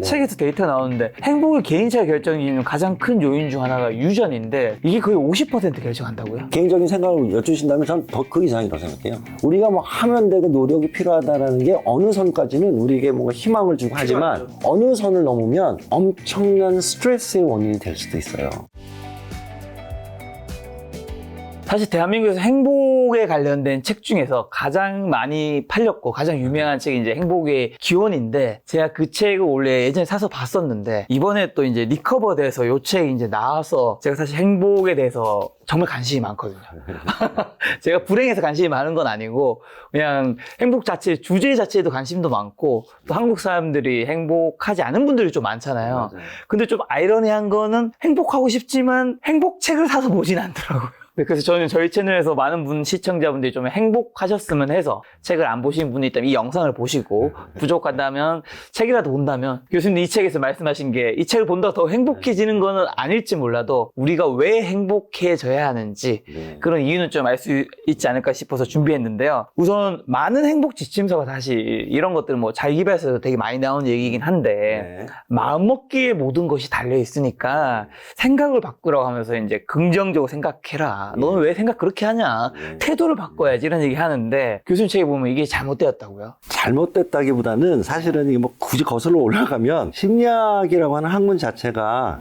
책에서 데이터 나오는데 행복을 개인차가 결정해주는 가장 큰 요인 중 하나가 유전인데 이게 거의 50% 결정한다고요? 개인적인 생각을 여쭈신다면 저는 더 그 이상이라고 생각해요. 우리가 뭐 하면 되고 노력이 필요하다는 게 어느 선까지는 우리에게 뭔가 희망을 주고 하지만 어느 선을 넘으면 엄청난 스트레스의 원인이 될 수도 있어요. 사실 대한민국에서 행복에 관련된 책 중에서 가장 많이 팔렸고 가장 유명한 책이 이제 행복의 기원인데 제가 그 책을 원래 예전에 사서 봤었는데 이번에 또 이제 리커버돼서 요 책이 이제 나와서 제가 사실 행복에 대해서 정말 관심이 많거든요. 제가 불행해서 관심이 많은 건 아니고 그냥 행복 자체, 주제 자체에도 관심도 많고 또 한국 사람들이 행복하지 않은 분들이 좀 많잖아요. 맞아요. 근데 좀 아이러니한 거는 행복하고 싶지만 행복책을 사서 보진 않더라고요. 그래서 저는 저희 채널에서 많은 분, 시청자분들이 좀 행복하셨으면 해서 책을 안 보신 분이 있다면 이 영상을 보시고 부족하다면 책이라도 본다면 교수님 이 책에서 말씀하신 게 이 책을 본다고 더 행복해지는 거는 아닐지 몰라도 우리가 왜 행복해져야 하는지 그런 이유는 좀 알 수 있지 않을까 싶어서 준비했는데요. 우선 많은 행복 지침서가 사실 이런 것들 뭐 자기개발서에서 되게 많이 나오는 얘기긴 한데 마음먹기에 모든 것이 달려 있으니까 생각을 바꾸라고 하면서 이제 긍정적으로 생각해라. 너는 왜 생각 그렇게 하냐? 태도를 바꿔야지 이런 얘기 하는데 교수님 책에 보면 이게 잘못되었다고요? 잘못됐다기보다는 사실은 이게 뭐 굳이 거슬러 올라가면 심리학이라고 하는 학문 자체가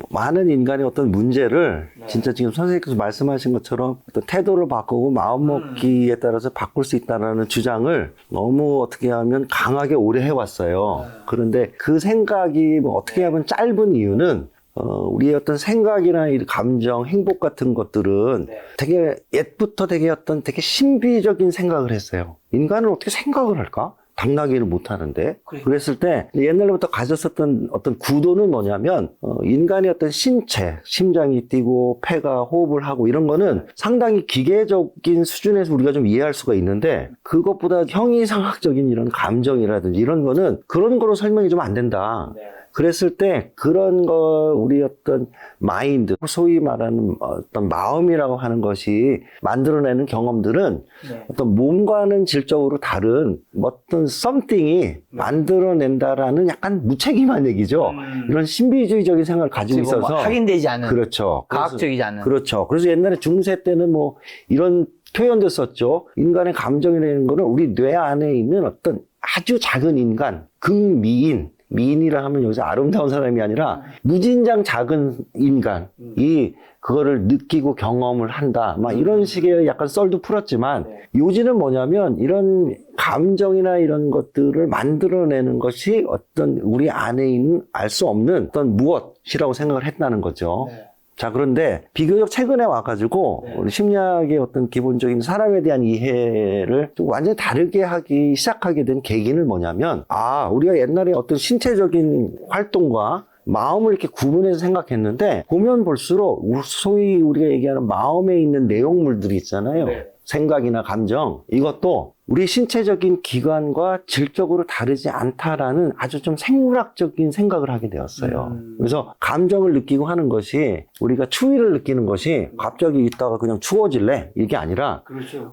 많은 인간의 어떤 문제를 진짜 지금 선생님께서 말씀하신 것처럼 어떤 태도를 바꾸고 마음먹기에 따라서 바꿀 수 있다는 주장을 너무 어떻게 하면 강하게 오래 해왔어요. 그런데 그 생각이 뭐 어떻게 하면 짧은 이유는 우리의 어떤 생각이나 이 감정, 행복 같은 것들은 되게 옛부터 되게 어떤 되게 신비적인 생각을 했어요. 인간은 어떻게 생각을 할까? 당나귀를 못 하는데. 그랬을 때 옛날부터 가졌었던 어떤 구도는 뭐냐면 인간의 어떤 신체, 심장이 뛰고 폐가 호흡을 하고 이런 거는 상당히 기계적인 수준에서 우리가 좀 이해할 수가 있는데 그것보다 형이상학적인 이런 감정이라든지 이런 거는 그런 거로 설명이 좀 안 된다. 그랬을 때 그런 거 우리 어떤 마인드, 소위 말하는 어떤 마음이라고 하는 것이 만들어내는 경험들은 어떤 몸과는 질적으로 다른 어떤 something이 만들어낸다라는 약간 무책임한 얘기죠. 이런 신비주의적인 생각을 가지고 있어서 뭐 확인되지 않은 그렇죠. 과학적이지 않은 그렇죠. 그래서 옛날에 중세 때는 뭐 이런 표현도 썼죠. 인간의 감정이라는 거는 우리 뇌 안에 있는 어떤 아주 작은 인간, 극미인, 미인이라 하면 여기서 아름다운 사람이 아니라 무진장 작은 인간이 그거를 느끼고 경험을 한다. 막 이런 식의 약간 썰도 풀었지만 요지는 뭐냐면 이런 감정이나 이런 것들을 만들어내는 것이 어떤 우리 안에 있는 알 수 없는 어떤 무엇이라고 생각을 했다는 거죠. 자, 그런데 비교적 최근에 와가지고 우리 심리학의 어떤 기본적인 사람에 대한 이해를 좀 완전히 다르게 하기 시작하게 된 계기는 뭐냐면 우리가 옛날에 어떤 신체적인 활동과 마음을 이렇게 구분해서 생각했는데 보면 볼수록 소위 우리가 얘기하는 마음에 있는 내용물들이 있잖아요. 생각이나 감정, 이것도 우리 신체적인 기관과 질적으로 다르지 않다라는 아주 좀 생물학적인 생각을 하게 되었어요. 그래서 감정을 느끼고 하는 것이 우리가 추위를 느끼는 것이 갑자기 있다가 그냥 추워질래? 이게 아니라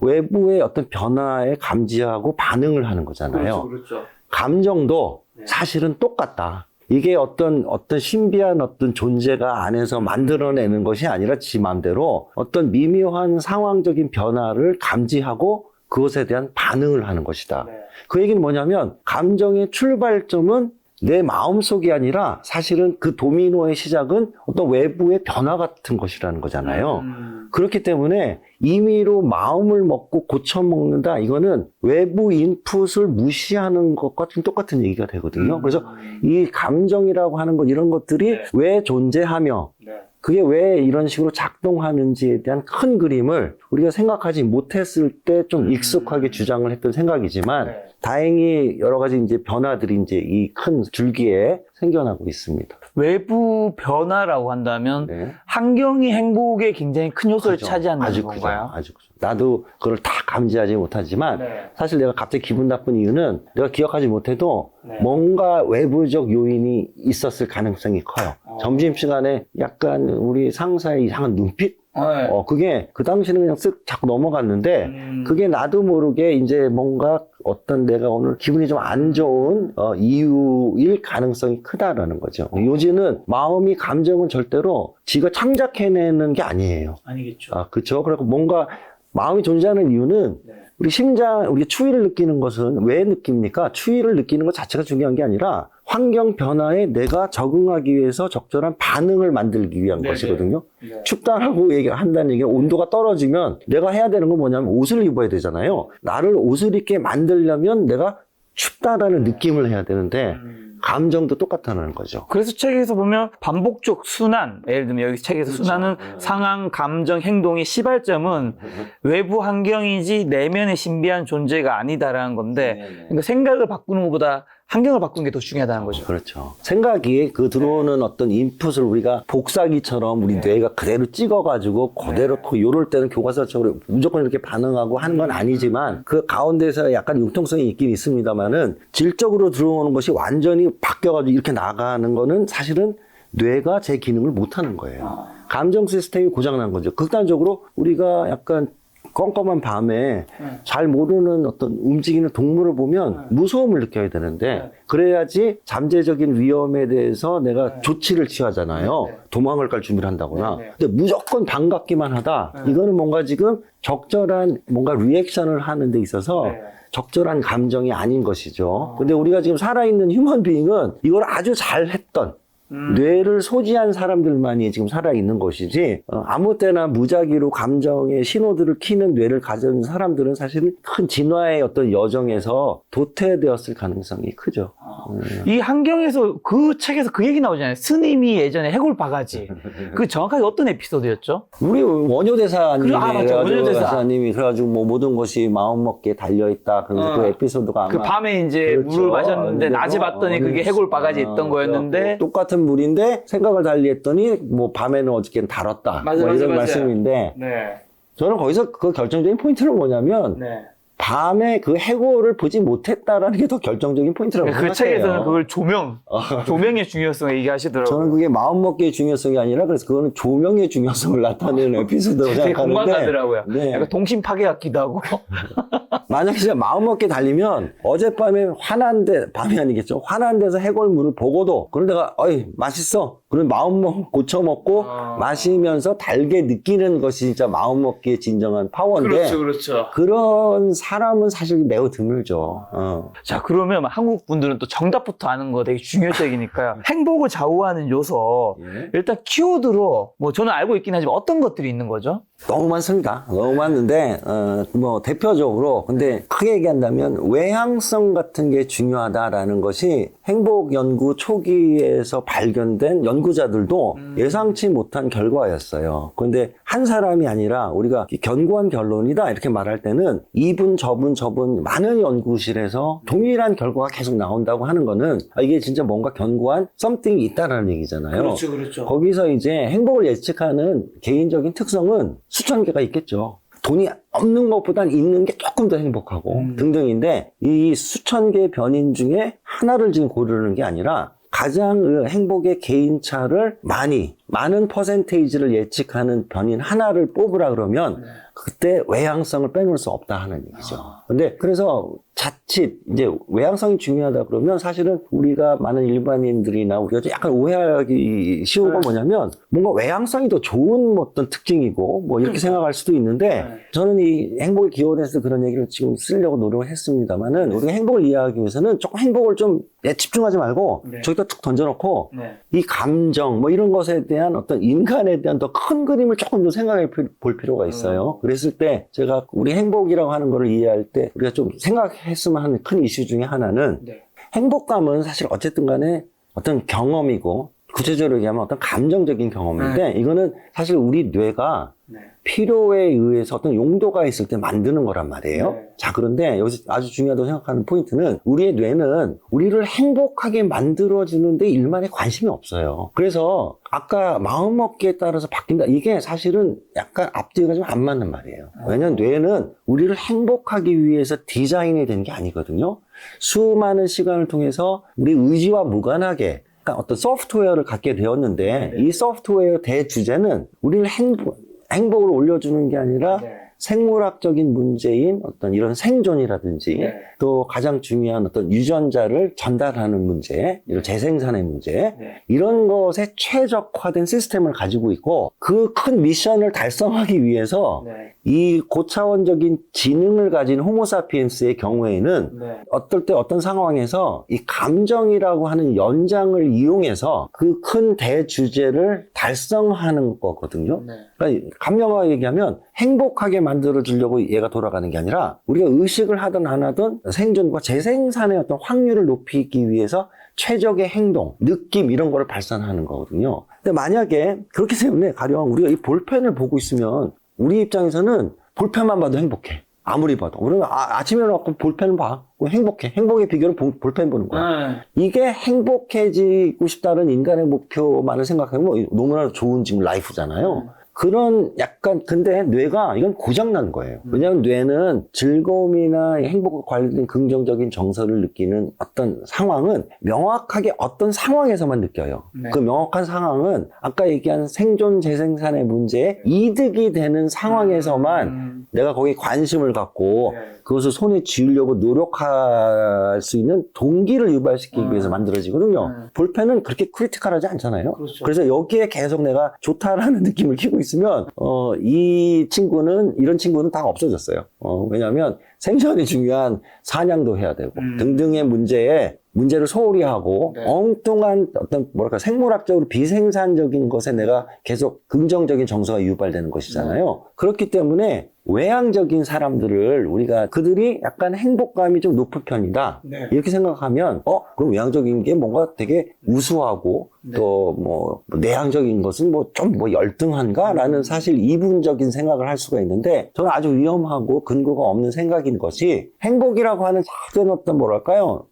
외부의 어떤 변화에 감지하고 반응을 하는 거잖아요. 감정도 사실은 똑같다. 이게 어떤 신비한 어떤 존재가 안에서 만들어내는 것이 아니라 지 맘대로 어떤 미묘한 상황적인 변화를 감지하고 그것에 대한 반응을 하는 것이다. 그 얘기는 뭐냐면 감정의 출발점은 내 마음속이 아니라 사실은 그 도미노의 시작은 어떤 외부의 변화 같은 것이라는 거잖아요. 그렇기 때문에 임의로 마음을 먹고 고쳐먹는다. 이거는 외부 인풋을 무시하는 것과 좀 똑같은 얘기가 되거든요. 그래서 이 감정이라고 하는 것 이런 것들이 왜 존재하며 그게 왜 이런 식으로 작동하는지에 대한 큰 그림을 우리가 생각하지 못했을 때 좀 익숙하게 주장을 했던 생각이지만 다행히 여러 가지 이제 변화들이 이제 이 큰 줄기에 생겨나고 있습니다. 외부 변화라고 한다면 환경이 행복에 굉장히 큰 요소를 크죠. 차지하는 아주 건가요? 아주 크죠. 나도 그걸 다 감지하지 못하지만 사실 내가 갑자기 기분 나쁜 이유는 내가 기억하지 못해도 뭔가 외부적 요인이 있었을 가능성이 커요. 점심시간에 약간 우리 상사의 이상한 눈빛? 네. 그게 그 당시는 그냥 쓱 자꾸 넘어갔는데 그게 나도 모르게 이제 뭔가 어떤 내가 오늘 기분이 좀 안 좋은 이유일 가능성이 크다라는 거죠. 요지는 마음이 감정은 절대로 지가 창작해내는 게 아니에요. 아니겠죠. 그렇죠. 그리고 뭔가 마음이 존재하는 이유는 네. 우리 심장, 우리 추위를 느끼는 것은 왜 느낍니까? 추위를 느끼는 것 자체가 중요한 게 아니라 환경 변화에 내가 적응하기 위해서 적절한 반응을 만들기 위한 네네. 것이거든요. 네. 춥다라고 한다는 얘기는 온도가 떨어지면 내가 해야 되는 건 뭐냐면 옷을 입어야 되잖아요. 나를 옷을 입게 만들려면 내가 춥다라는 느낌을 해야 되는데 감정도 똑같다는 거죠. 그래서 책에서 보면 반복적 순환, 예를 들면 여기 책에서 그렇죠. 순환은 상황, 감정, 행동의 시발점은 외부 환경이지 내면의 신비한 존재가 아니다라는 건데, 그러니까 생각을 바꾸는 것보다 환경을 바꾸는 게 더 중요하다는 거죠. 그렇죠. 생각이 그 들어오는 어떤 인풋을 우리가 복사기처럼 우리 뇌가 그대로 찍어가지고 그대로 또 요럴 때는 교과서적으로 무조건 이렇게 반응하고 하는 건 아니지만 그 가운데서 약간 융통성이 있긴 있습니다만은 질적으로 들어오는 것이 완전히 바뀌어가지고 이렇게 나가는 거는 사실은 뇌가 제 기능을 못하는 거예요. 감정 시스템이 고장난 거죠. 극단적으로 우리가 약간 껌껌한 밤에 잘 모르는 어떤 움직이는 동물을 보면 무서움을 느껴야 되는데 그래야지 잠재적인 위험에 대해서 내가 조치를 취하잖아요. 도망을 갈 준비를 한다거나. 근데 무조건 반갑기만 하다. 이거는 뭔가 지금 적절한 뭔가 리액션을 하는 데 있어서 적절한 감정이 아닌 것이죠. 근데 우리가 지금 살아있는 휴먼 비잉은 이걸 아주 잘 했던 뇌를 소지한 사람들만이 지금 살아있는 것이지 아무 때나 무작위로 감정의 신호들을 키는 뇌를 가진 사람들은 사실 큰 진화의 어떤 여정에서 도태되었을 가능성이 크죠. 이 환경에서 그 책에서 그 얘기 나오잖아요. 스님이 예전에 해골 바가지. 그 정확하게 어떤 에피소드였죠? 우리 원효대사님이 맞죠. 원효대사님이 그래가지고 뭐 모든 것이 마음먹기에 달려있다. 그래서 그 에피소드가 아마 그 밤에 이제 그렇죠. 물을 마셨는데 낮에 봤더니 그게 해골 바가지 있던 거였는데 똑같은 물인데 생각을 달리 했더니 뭐 밤에는 어저께는 달았다. 뭐 이런 말씀인데 저는 거기서 그 결정적인 포인트는 뭐냐면 밤에 그 해골을 보지 못했다라는 게 더 결정적인 포인트라고 생각해요. 그 책에서는 그걸 조명의 중요성을 얘기하시더라고요. 저는 그게 마음먹기의 중요성이 아니라 그래서 그거는 조명의 중요성을 나타내는 에피소드라고 되게 생각하는데 공감 가더라고요. 네. 약간 동심 파괴 같기도 하고. 만약에 진짜 마음먹기에 달리면 어젯밤에 화난데 밤이 아니겠죠. 화난 데서 해골물을 보고도 그런 데가 어이 맛있어. 그런 마음 고쳐먹고 마시면서 달게 느끼는 것이 진짜 마음먹기의 진정한 파워인데 그렇죠. 그런 사람은 사실 매우 드물죠. 자, 그러면 한국 분들은 또 정답부터 아는 거 되게 중요시 여기니까요. 행복을 좌우하는 요소. 일단 키워드로 뭐 저는 알고 있긴 하지만 어떤 것들이 있는 거죠? 너무 많습니다. 너무 많은데 뭐 대표적으로 근데 크게 얘기한다면 외향성 같은 게 중요하다라는 것이 행복 연구 초기에서 발견된 연구자들도 예상치 못한 결과였어요. 그런데 한 사람이 아니라 우리가 견고한 결론이다 이렇게 말할 때는 이분 저분 많은 연구실에서 동일한 결과가 계속 나온다고 하는 거는 이게 진짜 뭔가 견고한 something이 있다라는 얘기잖아요. 그렇죠. 거기서 이제 행복을 예측하는 개인적인 특성은 수천 개가 있겠죠. 돈이 없는 것보단 있는 게 조금 더 행복하고 등등인데 이 수천 개의 변인 중에 하나를 지금 고르는 게 아니라 가장 행복의 개인차를 많은 퍼센테이지를 예측하는 변인 하나를 뽑으라 그러면 그때 외향성을 빼놓을 수 없다 하는 얘기죠. 근데 그래서 자칫 이제 외향성이 중요하다 그러면 사실은 우리가 많은 일반인들이나 우리가 좀 약간 오해하기 쉬운 건 뭐냐면 뭔가 외향성이 더 좋은 어떤 특징이고 뭐 이렇게 생각할 수도 있는데 저는 이 행복의 기원에서 그런 얘기를 지금 쓰려고 노력을 했습니다만은 우리가 행복을 이해하기 위해서는 조금 행복을 좀 집중하지 말고 저기다 툭 던져놓고 이 감정 뭐 이런 것에 대한 어떤 인간에 대한 더 큰 그림을 조금 더 생각해 볼 필요가 있어요. 그랬을 때 제가 우리 행복이라고 하는 거를 이해할 때 우리가 좀 생각했으면 하는 큰 이슈 중에 하나는 행복감은 사실 어쨌든 간에 어떤 경험이고 구체적으로 얘기하면 어떤 감정적인 경험인데 이거는 사실 우리 뇌가 필요에 의해서 어떤 용도가 있을 때 만드는 거란 말이에요. 자, 그런데 여기서 아주 중요하다고 생각하는 포인트는 우리의 뇌는 우리를 행복하게 만들어주는데 일만에 관심이 없어요. 그래서 아까 마음먹기에 따라서 바뀐다. 이게 사실은 약간 앞뒤가 좀 안 맞는 말이에요. 왜냐면 뇌는 우리를 행복하기 위해서 디자인이 된 게 아니거든요. 수많은 시간을 통해서 우리 의지와 무관하게 약간 어떤 소프트웨어를 갖게 되었는데 네. 이 소프트웨어 대주제는 우리를 행복을 올려주는 게 아니라 생물학적인 문제인 어떤 이런 생존이라든지 네. 또 가장 중요한 어떤 유전자를 전달하는 문제, 이런 재생산의 문제, 네. 이런 것에 최적화된 시스템을 가지고 있고 그 큰 미션을 달성하기 위해서 네. 이 고차원적인 지능을 가진 호모사피엔스의 경우에는 네. 어떨 때 어떤 상황에서 이 감정이라고 하는 연장을 이용해서 그 큰 대주제를 달성하는 거거든요. 네. 그러니까 감명하게 얘기하면 행복하게 만들어 주려고 얘가 돌아가는 게 아니라 우리가 의식을 하든 안 하든 생존과 재생산의 어떤 확률을 높이기 위해서 최적의 행동, 느낌 이런 거를 발산하는 거거든요. 근데 만약에 그렇기 때문에 가령 우리가 이 볼펜을 보고 있으면 우리 입장에서는 볼펜만 봐도 행복해. 아무리 봐도. 그러면 아침에 일어나고 볼펜을 봐. 그럼 행복해. 행복의 비결은 볼펜 보는 거야. 이게 행복해지고 싶다는 인간의 목표만을 생각하면 뭐 너무나 좋은 지금 라이프잖아요. 그런 약간 근데 뇌가 이건 고장난 거예요. 왜냐하면 뇌는 즐거움이나 행복과 관련된 긍정적인 정서를 느끼는 어떤 상황은 명확하게 어떤 상황에서만 느껴요. 네. 그 명확한 상황은 아까 얘기한 생존 재생산의 문제에 이득이 되는 상황에서만 내가 거기에 관심을 갖고 그것을 손에 쥐으려고 노력할 수 있는 동기를 유발시키기 위해서 만들어지거든요. 볼펜은 그렇게 크리티컬하지 않잖아요. 그렇죠. 그래서 여기에 계속 내가 좋다라는 느낌을 키고 있으면 이 친구는 이런 친구는 다 없어졌어요. 왜냐하면 생존이 중요한 사냥도 해야 되고 등등의 문제를 소홀히 하고 네. 엉뚱한 어떤 뭐랄까 생물학적으로 비생산적인 것에 내가 계속 긍정적인 정서가 유발되는 것이잖아요. 그렇기 때문에 외향적인 사람들을 우리가 그들이 약간 행복감이 좀 높은 편이다. 네. 이렇게 생각하면 그럼 외향적인 게 뭔가 되게 우수하고 네. 또 뭐 내향적인 것은 뭐 좀 뭐 열등한가라는 사실 이분적인 생각을 할 수가 있는데 저는 아주 위험하고 근거가 없는 생각인 것이 행복이라고 하는 작은 어떤 뭐랄까요?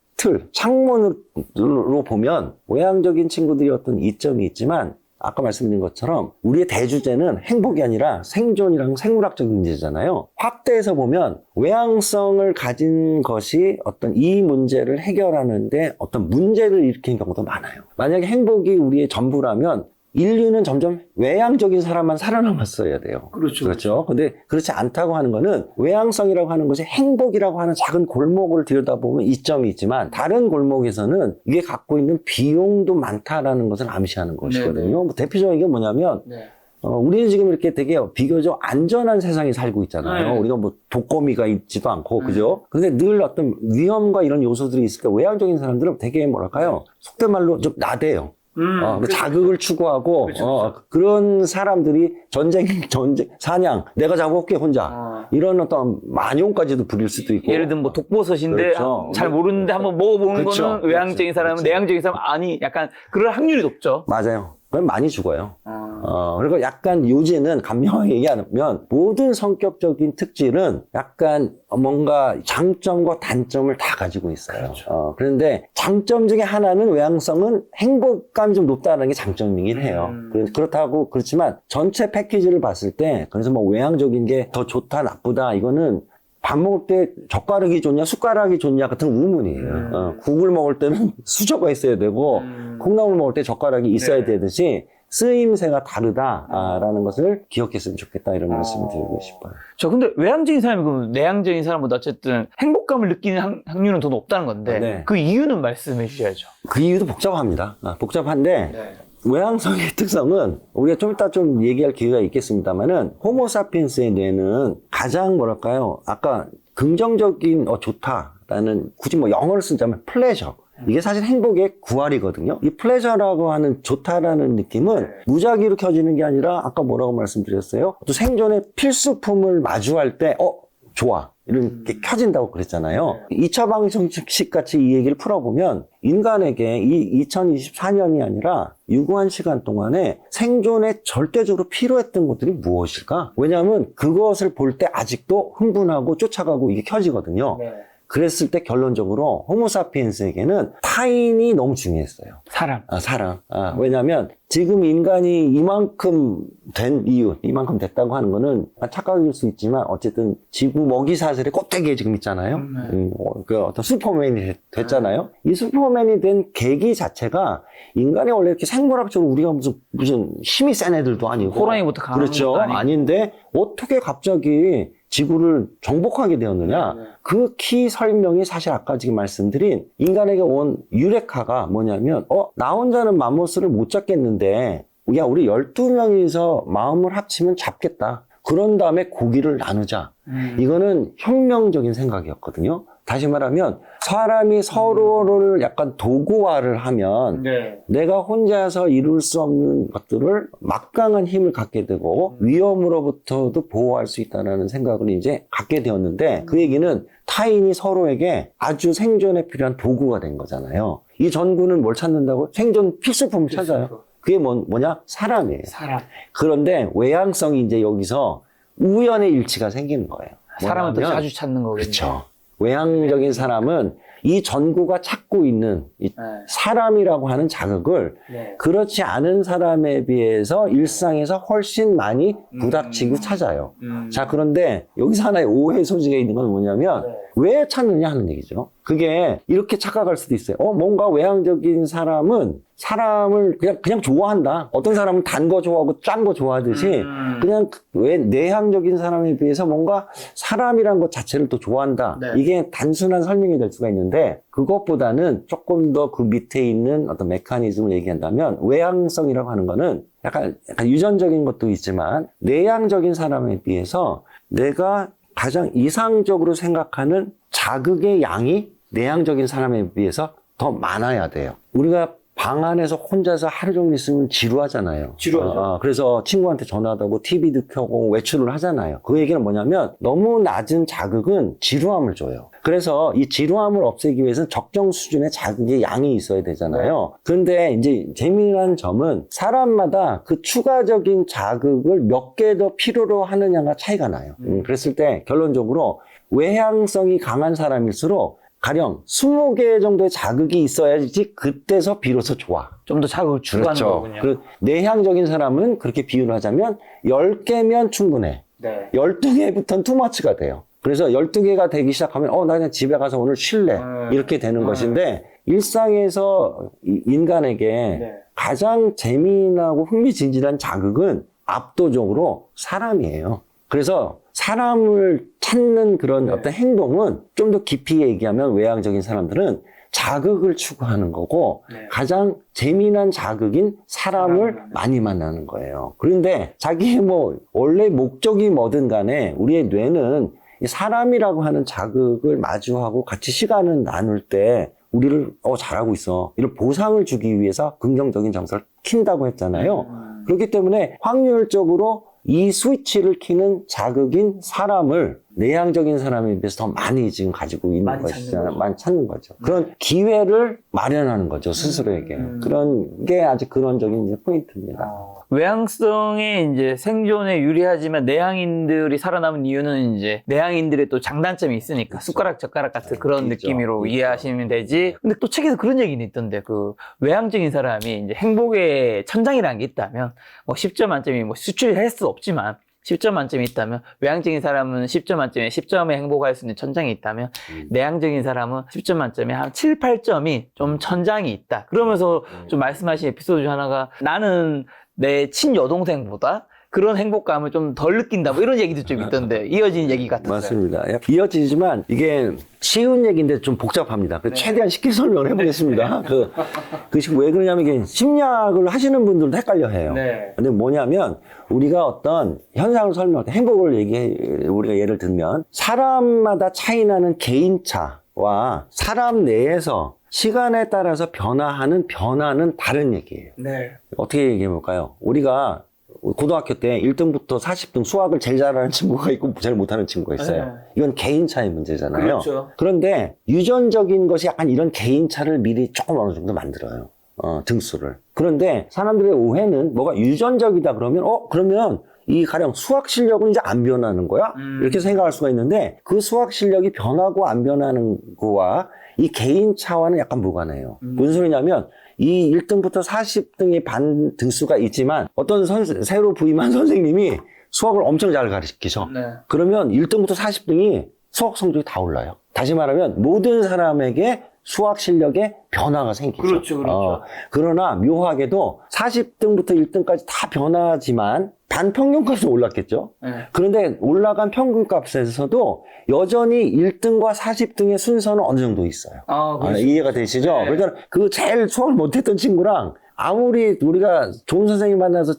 창문으로 보면 외향적인 친구들이 어떤 이점이 있지만 아까 말씀드린 것처럼 우리의 대주제는 행복이 아니라 생존이랑 생물학적인 문제잖아요. 확대해서 보면 외향성을 가진 것이 어떤 이 문제를 해결하는데 어떤 문제를 일으키는 경우도 많아요. 만약에 행복이 우리의 전부라면 인류는 점점 외향적인 사람만 살아남았어야 돼요. 그렇죠. 근데 그렇지 않다고 하는 거는 외향성이라고 하는 것이 행복이라고 하는 작은 골목을 들여다보면 이점이 있지만 다른 골목에서는 이게 갖고 있는 비용도 많다라는 것을 암시하는 것이거든요. 뭐 대표적인 게 뭐냐면 우리는 지금 이렇게 되게 비교적 안전한 세상에 살고 있잖아요. 우리가 뭐 독거미가 있지도 않고, 그죠? 근데 늘 어떤 위험과 이런 요소들이 있을 때 외향적인 사람들은 되게 뭐랄까요? 속된 말로 좀 나대요. 자극을 추구하고, 그런 사람들이 사냥, 내가 잡아올게, 혼자. 이런 어떤 만용까지도 부릴 수도 있고. 예를 들면 뭐 독버섯인데 그렇죠. 잘 모르는데 한번 먹어보는 그렇죠. 거는 외향적인 사람은 그렇죠. 내향적인 사람은 아니 약간 그럴 확률이 높죠. 맞아요. 그럼 많이 죽어요. 그리고 약간 요지는 감명하게 얘기하면 모든 성격적인 특질은 약간 뭔가 장점과 단점을 다 가지고 있어요. 그렇죠. 그런데 장점 중에 하나는 외향성은 행복감이 좀 높다는 게 장점이긴 해요. 그렇다고 그렇지만 전체 패키지를 봤을 때 그래서 뭐 외향적인 게 더 좋다 나쁘다 이거는 밥 먹을 때 젓가락이 좋냐 숟가락이 좋냐 같은 의문이에요. 국을 먹을 때는 수저가 있어야 되고 콩나물 먹을 때 젓가락이 있어야 되듯이 쓰임새가 다르다라는 것을 기억했으면 좋겠다 이런 말씀을 드리고 싶어요. 저 근데 외향적인 사람이 그럼 내향적인 사람보다 어쨌든 행복감을 느끼는 확률은 더 높다는 건데 네. 그 이유는 말씀해 주셔야죠. 그 이유도 복잡합니다. 복잡한데 외향성의 특성은 우리가 좀 이따 좀 얘기할 기회가 있겠습니다만은 호모사피엔스의 뇌는 가장 뭐랄까요? 아까 긍정적인 좋다라는 굳이 뭐 영어를 쓰자면 플레저. 이게 사실 행복의 구할이거든요. 이 플레저라고 하는 좋다라는 느낌은 무작위로 켜지는 게 아니라 아까 뭐라고 말씀드렸어요? 또 생존의 필수품을 마주할 때 좋아. 이렇게 켜진다고 그랬잖아요. 2차 방정식 같이 이 얘기를 풀어보면 인간에게 이 2024년이 아니라 유구한 시간 동안에 생존에 절대적으로 필요했던 것들이 무엇일까? 왜냐하면 그것을 볼 때 아직도 흥분하고 쫓아가고 이게 켜지거든요. 그랬을 때 결론적으로 호모사피엔스에게는 타인이 너무 중요했어요. 사람. 사람. 왜냐하면 지금 인간이 이만큼 된 이유, 이만큼 됐다고 하는 거는 착각일 수 있지만 어쨌든 지구 먹이 사슬의 꼭대기에 지금 있잖아요. 그 어떤 슈퍼맨이 됐잖아요. 이 슈퍼맨이 된 계기 자체가 인간이 원래 이렇게 생물학적으로 우리가 무슨 힘이 센 애들도 아니고 호랑이부터 강한 그렇죠. 것도 아니고. 아닌데 어떻게 갑자기 지구를 정복하게 되었느냐? 그 키 설명이 사실 아까 지금 말씀드린 인간에게 온 유레카가 뭐냐면 나 혼자는 맘모스를 못 잡겠는데 야 우리 12명이서 마음을 합치면 잡겠다. 그런 다음에 고기를 나누자. 이거는 혁명적인 생각이었거든요. 다시 말하면 사람이 서로를 약간 도구화를 하면 내가 혼자서 이룰 수 없는 것들을 막강한 힘을 갖게 되고 위험으로부터도 보호할 수 있다는 생각을 이제 갖게 되었는데 그 얘기는 타인이 서로에게 아주 생존에 필요한 도구가 된 거잖아요. 이 전구는 뭘 찾는다고? 생존 필수품을 찾아요. 그게 뭐냐? 사람이에요. 사람. 그런데 외향성이 이제 여기서 우연의 일치가 생기는 거예요. 사람은 또 뭐냐면 자주 찾는 거겠죠. 그렇죠. 외향적인 사람은 이 전구가 찾고 있는 이 사람이라고 하는 자극을 그렇지 않은 사람에 비해서 일상에서 훨씬 많이 부닥치고 찾아요. 자, 그런데 여기서 하나의 오해 소지가 있는 건 뭐냐면 왜 찾느냐 하는 얘기죠. 그게 이렇게 착각할 수도 있어요. 뭔가 외향적인 사람은 사람을 그냥 좋아한다. 어떤 사람은 단 거 좋아하고 짠 거 좋아하듯이 그냥 왜 내향적인 사람에 비해서 뭔가 사람이란 것 자체를 또 좋아한다. 이게 단순한 설명이 될 수가 있는데 그것보다는 조금 더 그 밑에 있는 어떤 메커니즘을 얘기한다면 외향성이라고 하는 거는 약간 유전적인 것도 있지만 내향적인 사람에 비해서 내가 가장 이상적으로 생각하는 자극의 양이 내향적인 사람에 비해서 더 많아야 돼요. 우리가 방 안에서 혼자서 하루 종일 있으면 지루하잖아요. 지루하죠. 그래서 친구한테 전화도 하고 TV도 켜고 외출을 하잖아요. 그 얘기는 뭐냐면 너무 낮은 자극은 지루함을 줘요. 그래서 이 지루함을 없애기 위해서는 적정 수준의 자극의 양이 있어야 되잖아요. 그런데 이제 재미난 점은 사람마다 그 추가적인 자극을 몇 개 더 필요로 하느냐가 차이가 나요. 그랬을 때 결론적으로 외향성이 강한 사람일수록 가령 20개 정도의 자극이 있어야지 그때서 비로소 좋아. 좀 더 자극을 추구하는 그렇죠. 거군요. 그 내향적인 사람은 그렇게 비유를 하자면 10개면 충분해. 12개부터는 투머치가 돼요. 그래서 12개가 되기 시작하면 나 그냥 집에 가서 오늘 쉴래. 이렇게 되는 것인데 일상에서 인간에게 가장 재미나고 흥미진진한 자극은 압도적으로 사람이에요. 그래서 사람을 찾는 그런 어떤 행동은 좀 더 깊이 얘기하면 외향적인 사람들은 자극을 추구하는 거고 가장 재미난 자극인 사람을 많이 만나는 거예요. 그런데 자기의 원래 목적이 뭐든 간에 우리의 뇌는 이 사람이라고 하는 자극을 마주하고 같이 시간을 나눌 때 우리를 잘하고 있어. 이런 보상을 주기 위해서 긍정적인 정서를 킨다고 했잖아요. 그렇기 때문에 확률적으로 이 스위치를 키는 자극인 사람을 내향적인 사람에 비해서 더 많이 지금 가지고 있는 것이잖아요. 많이 찾는 거죠. 그런 기회를 마련하는 거죠, 스스로에게. 그런 게 아주 근원적인 이제 포인트입니다. 외향성이 이제 생존에 유리하지만 내향인들이 살아남은 이유는 이제 내향인들의 또 장단점이 있으니까 숟가락 젓가락 같은 그런 느낌으로 이해하시면 되지. 근데 또 책에서 그런 얘기는 있던데 그 외향적인 사람이 이제 행복의 천장이라는 게 있다면 10점 만점이 수출할 수 없지만 10점 만점이 있다면 외향적인 사람은 10점 만점에 10점에 행복할 수 있는 천장이 있다면 내향적인 사람은 10점 만점에 한 7, 8점이 좀 천장이 있다. 그러면서 좀 말씀하신 에피소드 중 하나가 나는 내 친여동생보다 그런 행복감을 좀 덜 느낀다. 이런 얘기도 좀 있던데 이어진 얘기 같았어요. 맞습니다. 이어지지만 이게 쉬운 얘기인데 좀 복잡합니다. 최대한 쉽게 설명을 해보겠습니다. 왜 그러냐면 이게 심리학을 하시는 분들도 헷갈려 해요. 근데 뭐냐면 우리가 어떤 현상을 설명할 때 행복을 우리가 예를 들면 사람마다 차이 나는 개인차와 사람 내에서 시간에 따라서 변화하는 변화는 다른 얘기예요. 어떻게 얘기해 볼까요? 우리가 고등학교 때 1등부터 40등 수학을 제일 잘하는 친구가 있고 제일 못하는 친구가 있어요. 이건 개인차의 문제잖아요. 그렇죠. 그런데 유전적인 것이 약간 이런 개인차를 미리 조금 어느 정도 만들어요. 등수를. 그런데 사람들의 오해는 뭐가 유전적이다 그러면 그러면 이 가령 수학 실력은 이제 안 변하는 거야? 이렇게 생각할 수가 있는데 그 수학 실력이 변하고 안 변하는 거와 이 개인차와는 약간 무관해요. 무슨 소리냐면 이 1등부터 40등의 반 등수가 있지만 어떤 새로 부임한 선생님이 수학을 엄청 잘 가르치셔. 네. 그러면 1등부터 40등이 수학 성적이 다 올라요. 다시 말하면 모든 사람에게 수학 실력에 변화가 생기죠. 그렇죠, 그렇죠. 그러나 묘하게도 40등부터 1등까지 다 변하지만 반평균값은 올랐겠죠. 네. 그런데 올라간 평균값에서도 여전히 1등과 40등의 순서는 어느 정도 있어요. 그렇죠. 이해가 되시죠? 네. 그러니까 그 제일 수학을 못했던 친구랑 아무리 우리가 좋은 선생님 만나서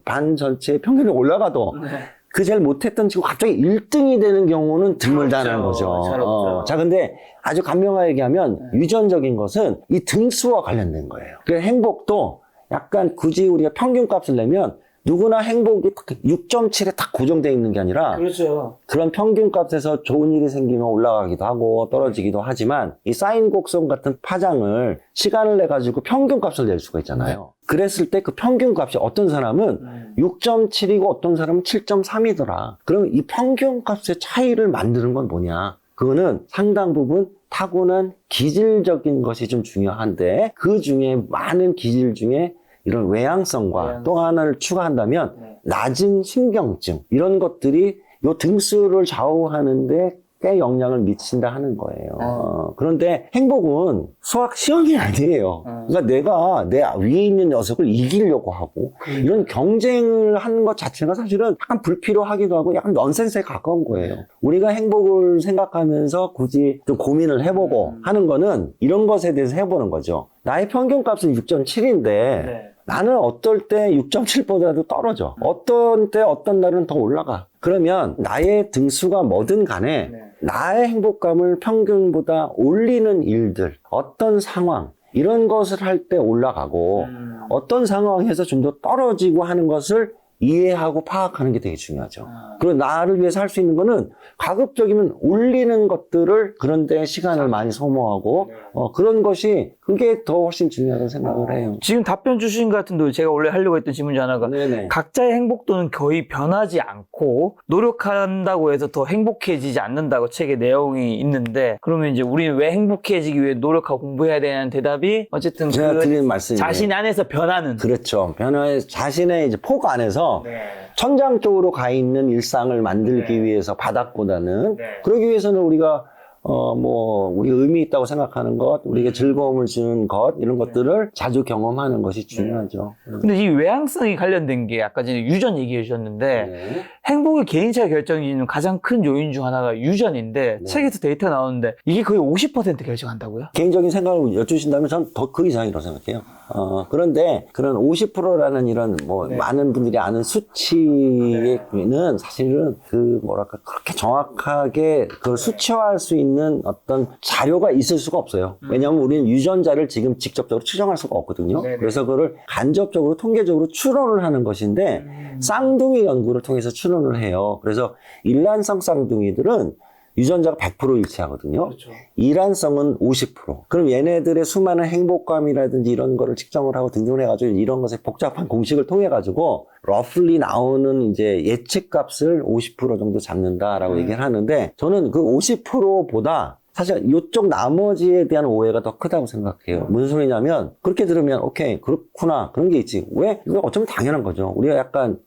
반 전체의 평균이 올라가도 네. 그 제일 못했던 친구 갑자기 1등이 되는 경우는 드물다는 거죠. 잘 없죠. 자, 근데 아주 간명하게 얘기하면 유전적인 것은 이 등수와 관련된 거예요. 그래서 행복도 약간 굳이 우리가 평균값을 내면 누구나 행복이 6.7에 딱 고정되어 있는 게 아니라 그렇죠. 그런 평균값에서 좋은 일이 생기면 올라가기도 하고 떨어지기도 하지만 이 사인 곡선 같은 파장을 시간을 내 가지고 평균값을 낼 수가 있잖아요. 그랬을 때 그 평균값이 어떤 사람은 6.7이고 어떤 사람은 7.3이더라. 그럼 이 평균값의 차이를 만드는 건 뭐냐? 그거는 상당 부분 타고난 기질적인 것이 좀 중요한데 그 중에 많은 기질 중에 이런 외향성과 또 하나를 추가한다면 낮은 신경증 이런 것들이 요 등수를 좌우하는데 꽤 영향을 미친다 하는 거예요. 그런데 행복은 수학 시험이 아니에요. 그러니까 내가 내 위에 있는 녀석을 이기려고 하고 이런 경쟁을 하는 것 자체가 사실은 약간 불필요하기도 하고 약간 넌센스에 가까운 거예요. 우리가 행복을 생각하면서 굳이 좀 고민을 해보고 하는 거는 이런 것에 대해서 해보는 거죠. 나의 평균값은 6.7인데 나는 어떨 때 6.7보다도 떨어져. 어떤 때 어떤 날은 더 올라가. 그러면 나의 등수가 뭐든 간에 나의 행복감을 평균보다 올리는 일들, 어떤 상황 이런 것을 할 때 올라가고 어떤 상황에서 좀 더 떨어지고 하는 것을 이해하고 파악하는 게 되게 중요하죠. 그리고 나를 위해서 할 수 있는 거는 가급적이면 올리는 것들을 그런데 시간을 많이 소모하고 그런 것이 그게 더 훨씬 중요하다고 생각을 해요. 지금 답변 주신 것 같은데 제가 원래 하려고 했던 질문 중 하나가 네네. 각자의 행복도는 거의 변하지 않고 노력한다고 해서 더 행복해지지 않는다고 책에 내용이 있는데 그러면 이제 우리는 왜 행복해지기 위해 노력하고 공부해야 되냐는 대답이 어쨌든 제가 드리는 말씀이 자신 안에서 변하는 그렇죠. 변화의 자신의 이제 폭 안에서 천장 쪽으로 가 있는 일상을 만들기 위해서 바닥보다는 그러기 위해서는 우리가 우리 의미 있다고 생각하는 것, 우리에게 즐거움을 주는 것, 이런 것들을 자주 경험하는 것이 중요하죠. 근데 이 외향성이 관련된 게 아까 전에 유전 얘기해 주셨는데 행복의 개인차 결정짓는 가장 큰 요인 중 하나가 유전인데 책에서 데이터 나오는데 이게 거의 50% 결정한다고요? 개인적인 생각을 여쭈신다면 전 더 그 이상이라고 생각해요. 그런데 그런 50%라는 이런 많은 분들이 아는 수치는 사실은 그렇게 정확하게 그걸 수치화할 수 있는 어떤 자료가 있을 수가 없어요. 왜냐하면 우리는 유전자를 지금 직접적으로 추정할 수가 없거든요. 그래서 그걸 간접적으로 통계적으로 추론을 하는 것인데 쌍둥이 연구를 통해서 추론을 해요. 그래서 일란성 쌍둥이들은 유전자가 100% 일치하거든요. 그렇죠. 이란성은 50%. 그럼 얘네들의 수많은 행복감이라든지 이런 거를 측정을 하고 등등을 해가지고 이런 것에 복잡한 공식을 통해가지고 roughly 나오는 이제 예측값을 50% 정도 잡는다라고 얘기를 하는데 저는 그 50%보다 사실 이쪽 나머지에 대한 오해가 더 크다고 생각해요. 무슨 소리냐면 그렇게 들으면 오케이 그렇구나 그런 게 있지. 왜? 이거 어쩌면 당연한 거죠. 우리가 약간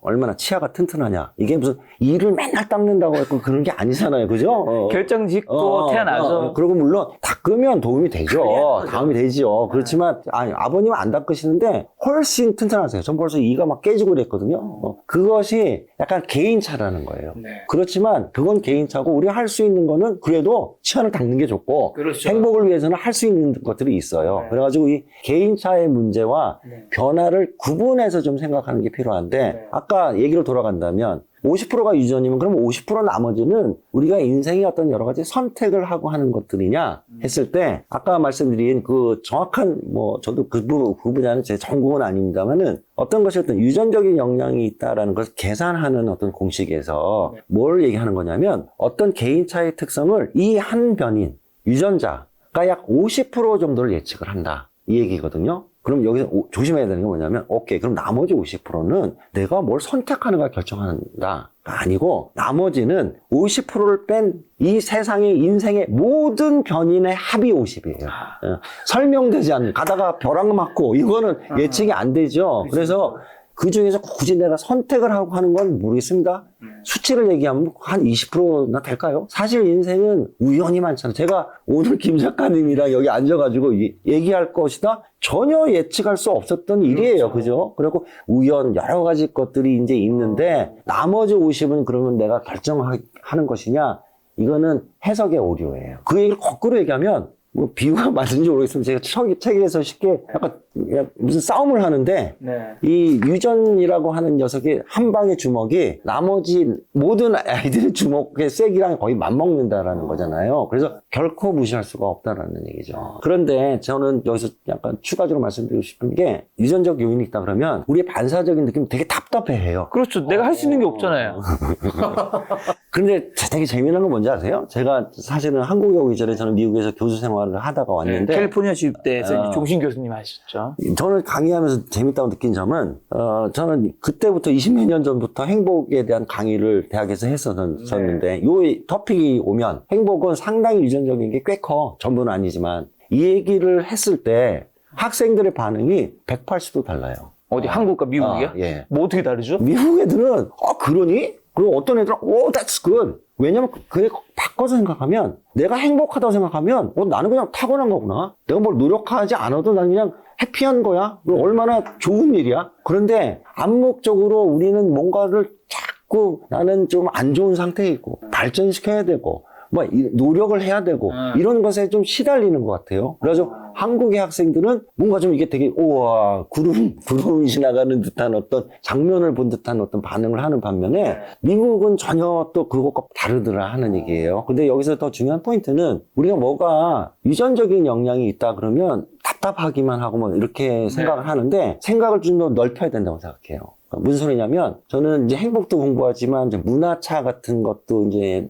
얼마나 치아가 튼튼하냐. 이게 무슨 이를 맨날 닦는다고 해서 그런 게 아니잖아요. 그죠? 결정 짓고 태어나서. 그리고 물론 닦으면 도움이 되죠. 도움이 되지요. 그렇지만, 아버님은 안 닦으시는데 훨씬 튼튼하세요. 전 벌써 이가 막 깨지고 그랬거든요. 그것이 약간 개인차라는 거예요. 그렇지만 그건 개인차고 우리가 할 수 있는 거는 그래도 치아를 닦는 게 좋고 그렇죠. 행복을 위해서는 할 수 있는 것들이 있어요. 그래가지고 이 개인차의 문제와 변화를 구분해서 좀 생각하는 게 필요한데 아까 얘기로 돌아간다면 50%가 유전이면 그럼 50% 나머지는 우리가 인생의 어떤 여러 가지 선택을 하고 하는 것들이냐 했을 때 아까 말씀드린 그 정확한 저도 그 분야는 제 전공은 아닙니다만은 어떤 것이 어떤 유전적인 영향이 있다라는 것을 계산하는 어떤 공식에서 뭘 얘기하는 거냐면 어떤 개인차의 특성을 이 한 변인 유전자가 약 50% 정도를 예측을 한다 이 얘기거든요. 그럼 여기서 조심해야 되는 게 뭐냐면, 오케이, 그럼 나머지 50%는 내가 뭘 선택하는가 결정한다가 아니고, 나머지는 50%를 뺀 이 세상의 인생의 모든 견인의 합이 50이에요. 설명되지 않는, 가다가 벼락 맞고, 이거는 예측이 안 되죠. 그래서 그 중에서 굳이 내가 선택을 하고 하는 건 모르겠습니다. 수치를 얘기하면 한 20%나 될까요? 사실 인생은 우연이 많잖아요. 제가 오늘 김 작가님이랑 여기 앉아가지고 얘기할 것이다? 전혀 예측할 수 없었던 일이에요. 그죠? 그리고 우연, 여러 가지 것들이 이제 있는데, 나머지 50은 그러면 내가 결정하는 것이냐? 이거는 해석의 오류예요. 그 얘기를 거꾸로 얘기하면, 뭐 비유가 맞는지 모르겠으면 제가 책에서 쉽게 약간 무슨 싸움을 하는데 이 유전이라고 하는 녀석이 한 방의 주먹이 나머지 모든 아이들의 주먹의 세기랑 거의 맞먹는다라는 거잖아요. 그래서 결코 무시할 수가 없다라는 얘기죠. 그런데 저는 여기서 약간 추가적으로 말씀드리고 싶은 게 유전적 요인이 있다 그러면 우리의 반사적인 느낌 되게 답답해해요. 그렇죠. 내가 할 수 있는 게 없잖아요. 그런데 되게 재미난 건 뭔지 아세요? 제가 사실은 한국에 오기 전에 저는 미국에서 교수 생활을 하다가 왔는데 캘리포니아 주립대에서 종신 교수님 하셨죠. 저는 강의하면서 재밌다고 느낀 점은 저는 그때부터 20몇 년 전부터 행복에 대한 강의를 대학에서 했었는데 요 토픽이 오면 행복은 상당히 유전적인 게 꽤 커. 전부는 아니지만 이 얘기를 했을 때 학생들의 반응이 180도 달라요. 어디 한국과 미국이요? 예. 뭐 어떻게 다르죠? 미국 애들은 그러니? 그리고 어떤 애들은 that's good. 왜냐면 그게 바꿔서 생각하면 내가 행복하다고 생각하면 나는 그냥 타고난 거구나. 내가 뭘 노력하지 않아도 나는 그냥 해피한 거야. 얼마나 좋은 일이야. 그런데 암묵적으로 우리는 뭔가를 자꾸 나는 좀 안 좋은 상태에 있고 발전시켜야 되고 뭐 노력을 해야 되고 이런 것에 좀 시달리는 것 같아요. 그래서 한국의 학생들은 뭔가 좀 이게 되게 우와 구름이 지나가는 듯한 어떤 장면을 본 듯한 어떤 반응을 하는 반면에 미국은 전혀 또 그것과 다르더라 하는 얘기예요. 근데 여기서 더 중요한 포인트는 우리가 뭐가 유전적인 영향이 있다 그러면 답답하기만 하고 뭐 이렇게 생각을 하는데 생각을 좀 더 넓혀야 된다고 생각해요. 무슨 소리냐면 저는 이제 행복도 공부하지만 이제 문화차 같은 것도 이제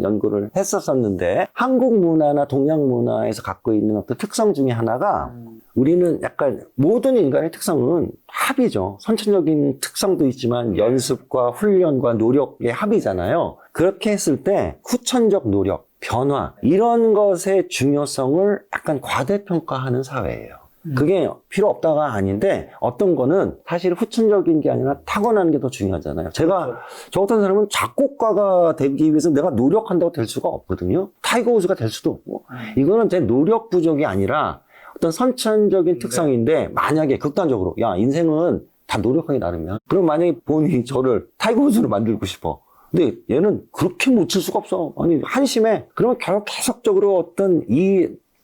연구를 했었었는데 한국 문화나 동양 문화에서 갖고 있는 어떤 특성 중에 하나가 우리는 약간 모든 인간의 특성은 합이죠. 선천적인 특성도 있지만 연습과 훈련과 노력의 합이잖아요. 그렇게 했을 때 후천적 노력, 변화 이런 것의 중요성을 약간 과대평가하는 사회예요. 그게 필요 없다가 아닌데 어떤 거는 사실 후천적인 게 아니라 타고나는 게 더 중요하잖아요. 저 같은 사람은 작곡가가 되기 위해서 내가 노력한다고 될 수가 없거든요. 타이거 우즈가 될 수도 없고 이거는 제 노력 부족이 아니라 어떤 선천적인 특성인데 만약에 극단적으로 야 인생은 다 노력하기 나름이야. 그럼 만약에 본인이 저를 타이거 우즈로 만들고 싶어. 근데 얘는 그렇게 못 칠 수가 없어. 아니 한심해. 그러면 결국 계속적으로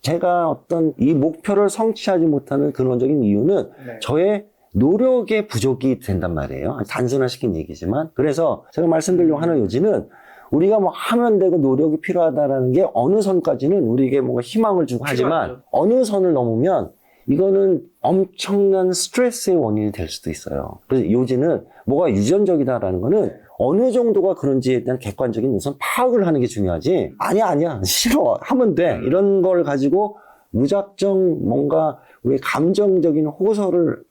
제가 어떤 이 목표를 성취하지 못하는 근원적인 이유는 저의 노력의 부족이 된단 말이에요. 단순화시킨 얘기지만. 그래서 제가 말씀드리려고 하는 요지는 우리가 뭐 하면 되고 노력이 필요하다라는 게 어느 선까지는 우리에게 뭔가 희망을 주고 하지만 어느 선을 넘으면 이거는 엄청난 스트레스의 원인이 될 수도 있어요. 그래서 요지는 뭐가 유전적이다라는 거는 어느 정도가 그런지에 대한 객관적인 우선 파악을 하는 게 중요하지. 아니야. 싫어. 하면 돼. 이런 걸 가지고 무작정 뭔가 우리 감정적인 호소를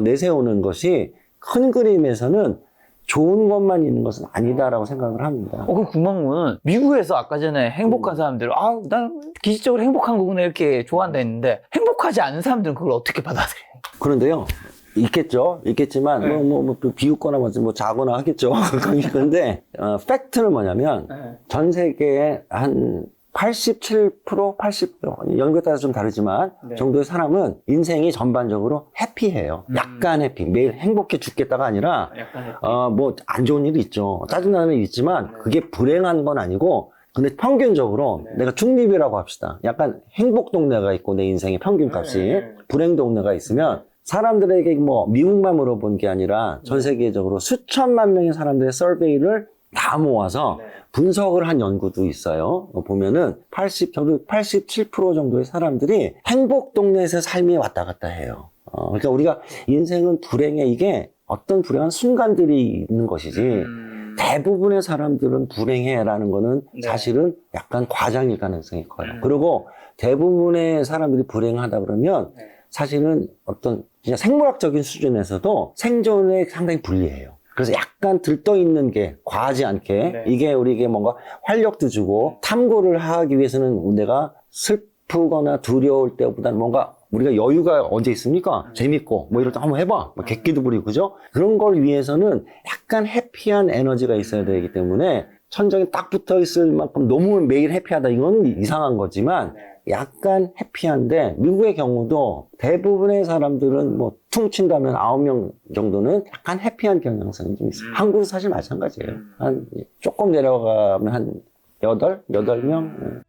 내세우는 것이 큰 그림에서는 좋은 것만 있는 것은 아니다라고 생각을 합니다. 그럼 궁금한 거는 미국에서 아까 전에 행복한 사람들은 난 기질적으로 행복한 거구나 이렇게 좋아한다 했는데 행복하지 않은 사람들은 그걸 어떻게 받아들여요? 그런데요. 있겠지만 비웃거나 뭐 자거나 하겠죠. 그런데 팩트는 뭐냐면 전 세계에 한 87%, 80% 연구에 따라서 좀 다르지만 정도의 사람은 인생이 전반적으로 해피해요. 약간 해피. 매일 행복해 죽겠다가 아니라 뭐 안 좋은 일이 있죠. 짜증나는 일이 있지만 그게 불행한 건 아니고 근데 평균적으로 내가 중립이라고 합시다. 약간 행복 동네가 있고 내 인생의 평균값이 불행 동네가 있으면 사람들에게 뭐 미국만 물어본 게 아니라 전 세계적으로 수천만 명의 사람들의 서베이를 다 모아서 분석을 한 연구도 있어요. 보면은 87% 정도의 사람들이 행복 동네에서 삶이 왔다 갔다 해요. 그러니까 우리가 인생은 불행에 이게 어떤 불행한 순간들이 있는 것이지 대부분의 사람들은 불행해라는 거는 사실은 약간 과장일 가능성이 커요. 그리고 대부분의 사람들이 불행하다 그러면 사실은 어떤 그냥 생물학적인 수준에서도 생존에 상당히 불리해요. 그래서 약간 들떠 있는 게 과하지 않게 네. 이게 우리에게 뭔가 활력도 주고 탐구를 하기 위해서는 내가 슬프거나 두려울 때보다는 뭔가 우리가 여유가 언제 있습니까? 재밌고 뭐 이럴 때 한번 해봐. 뭐 객기도 부리고 그죠? 그런 걸 위해서는 약간 해피한 에너지가 있어야 되기 때문에 천장에 딱 붙어 있을 만큼 너무 매일 해피하다 이건 이상한 거지만 약간 해피한데 미국의 경우도 대부분의 사람들은 뭐 퉁친다면 9명 정도는 약간 해피한 경향성이 좀 있어요. 한국도 사실 마찬가지예요. 한 조금 내려가면 한 8명?